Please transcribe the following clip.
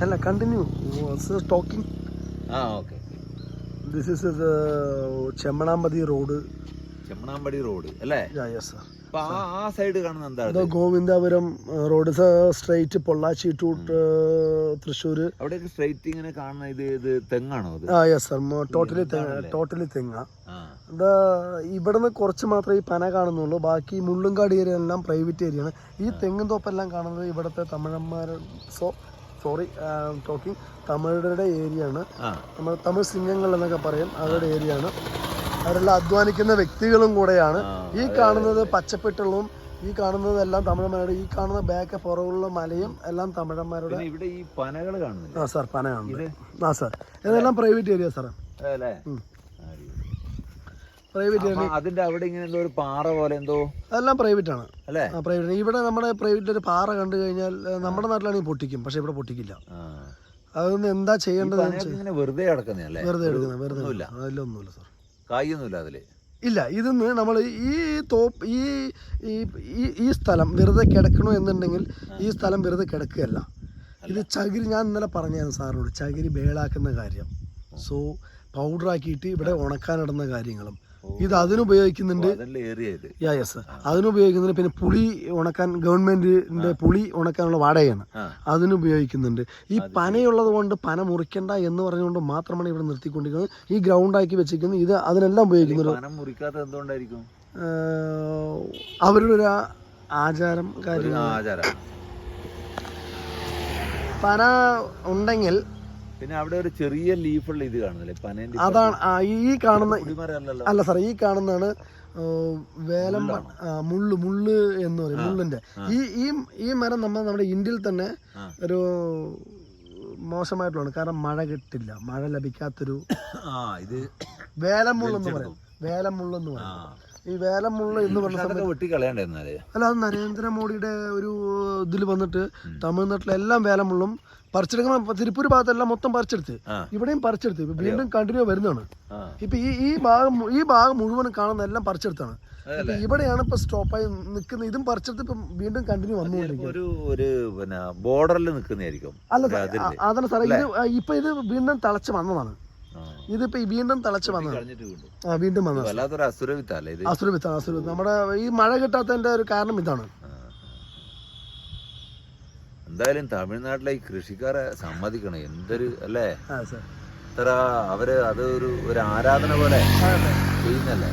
അല്ല continue talking. Okay. This is Chemmanampathi road. Chemmanampadi road അല്ലേ? Yes sir. അപ്പൊ ആ സൈഡ് കാണുന്ന എന്താണ്? Govindapuram road straight Pollachi to Thrissur. അവിടെ സ്ട്രൈറ്റ് ഇങ്ങനെ കാണുന്ന ഇത് തെങ്ങാണോ? യെസ് സർ, ടോട്ടലി തെങ്ങ. ഇവിടുന്ന് കുറച്ച് മാത്രമേ ഈ പന കാണുന്നുള്ളൂ. ബാക്കി മുള്ളുംകാട് ഏരിയ എല്ലാം പ്രൈവറ്റ് ഏരിയയാണ്. ഈ തെങ്ങും തോപ്പെല്ലാം കാണുന്നത് ഇവിടുത്തെ ടോക്കിംഗ് തമിഴരുടെ ഏരിയ ആണ്. നമ്മൾ തമിഴ് സിംഗങ്ങൾ എന്നൊക്കെ പറയും, അവരുടെ ഏരിയ ആണ്. അവരെല്ലാം അധ്വാനിക്കുന്ന വ്യക്തികളും കൂടെയാണ്. ഈ കാണുന്നത് പച്ചപ്പെട്ടുള്ളതും ഈ കാണുന്നതെല്ലാം തമിഴന്മാരുടെ. ഈ കാണുന്ന ബാക്ക് പുറകുള്ള മലയും എല്ലാം തമിഴന്മാരുടെ. ഇവിടെ ഈ പനകൾ കാണുന്നില്ല. സാർ പന കാണുന്നത്. സാർ ഇതെല്ലാം പ്രൈവറ്റ് ഏരിയ സാറേ. Private area. അതിന്റെ അവിടെ ഇങ്ങനെ എന്തോ ഒരു പാറ പോലെ എന്തോ, അതെല്ലാം പ്രൈവറ്റ് ആണ് അല്ലേ? പ്രൈവറ്റ്. ഇവിടെ നമ്മുടെ പ്രൈവറ്റിൽ ഒരു പാറ കണ്ടു കഴിഞ്ഞാൽ നമ്മുടെ നാട്ടിലാണെങ്കിൽ പൊട്ടിക്കും, പക്ഷെ ഇവിടെ പൊട്ടിക്കില്ല. അതൊന്നും എന്താ ചെയ്യേണ്ടത്? വെറുതെ കിടക്കുന്നതല്ലേ? വെറുതെ എടുക്കുന്നത്. വെറുതെ അതിലൊന്നുമില്ല സാർ, കായൊന്നുമില്ല അതില്. ഇല്ല. ഇതിന്ന് നമ്മൾ ഈ സ്ഥലം വെറുതെ കിടക്കണോ എന്നുണ്ടെങ്കിൽ ഈ സ്ഥലം വെറുതെ കിടക്കുകയല്ല. ഇത് ചകിരി, ഞാൻ ഇന്നലെ പറഞ്ഞായിരുന്നു സാറിനോട്, ചകിരി ബേളാക്കുന്ന കാര്യം. സോ പൗഡറാക്കിയിട്ട് ഇവിടെ ഉണക്കാനിടുന്ന കാര്യങ്ങളും ഇത് അതിനുപയോഗിക്കുന്നുണ്ട്. യെസ്, അതിനുപയോഗിക്കുന്നുണ്ട്. പിന്നെ പുളി ഉണക്കാൻ, ഗവൺമെന്റിന്റെ പുളി ഉണക്കാനുള്ള വാടകയാണ്, അതിനുപയോഗിക്കുന്നുണ്ട്. ഈ പനയുള്ളത് കൊണ്ട് പന മുറിക്കണ്ട എന്ന് പറഞ്ഞുകൊണ്ട് മാത്രമാണ് ഇവിടെ നിർത്തിക്കൊണ്ടിരിക്കുന്നത്. ഈ ഗ്രൗണ്ടാക്കി വെച്ചിരിക്കുന്നത് ഇത് അതിനെല്ലാം ഉപയോഗിക്കുന്നത്. അവരുടെ ഒരു ആചാരം കാര്യം. പന ഉണ്ടെങ്കിൽ പിന്നെ അവിടെ ഒരു ചെറിയ ലീഫുള്ള ഇത് കാണുന്നില്ലേ പനേന്റെ? അതാണ് ഈ കാണുന്ന. അല്ല സാർ, ഈ കാണുന്നതാണ് വേലം മുള്ള് എന്ന് പറയും, മുള്ളിന്റെ. ഈ മരം നമ്മുടെ ഇന്ത്യയിൽ തന്നെ ഒരു മോശമായിട്ടുള്ളതാണ്. കാരണം മഴ കിട്ടില്ല, മഴ ലഭിക്കാത്തൊരു ഇത് വേലമുള്ളെന്ന് പറയും. വേലമുള്ളെന്ന് പറയും. ഈ വേലമുള്ള എന്ന് പറഞ്ഞ അല്ല, അത് നരേന്ദ്രമോദിയുടെ ഒരു ഇതിൽ വന്നിട്ട് തമിഴ്നാട്ടിലെ എല്ലാം വേലമുള്ളും പറിച്ചെടുക്കുമ്പോൾ തിരുപ്പൂർ ഭാഗത്തെല്ലാം മൊത്തം പറിച്ചെടുത്ത്, ഇവിടെയും പറിച്ചെടുത്ത് വീണ്ടും കണ്ടിന്യൂ വരുന്നതാണ്. ഇപ്പൊ ഈ ഭാഗം മുഴുവനും കാണുന്ന എല്ലാം പറിച്ചെടുത്താണ്. ഇപ്പൊ ഇവിടെയാണ് ഇപ്പൊ സ്റ്റോപ്പായി നിൽക്കുന്നത്. ഇതും പറിച്ചെടുത്ത് ഇപ്പൊ വീണ്ടും കണ്ടിന്യൂ വന്നുകൊണ്ടിരിക്കും. ബോർഡറിൽ നിൽക്കുന്നതായിരിക്കും. അല്ല അതല്ല സാറേ, ഇത് ഇപ്പൊ ഇത് വീണ്ടും തിളച്ച് വന്നതാണ്. ഇതിപ്പോ വീണ്ടും തിളച്ച് വന്നതാണ്. വീണ്ടും വന്നത് അസുരവിത്താണ്. നമ്മുടെ ഈ മഴ കിട്ടാത്തതിന്റെ ഒരു കാരണം ഇതാണ്. എന്തായാലും തമിഴ്നാട്ടിലെ ഈ കൃഷിക്കാരെ സമ്മതിക്കണം. എന്തൊരു അല്ലേ, ഇത്ര അവര് അത് ഒരു ആരാധന പോലെ ചെയ്യുന്നല്ലേ.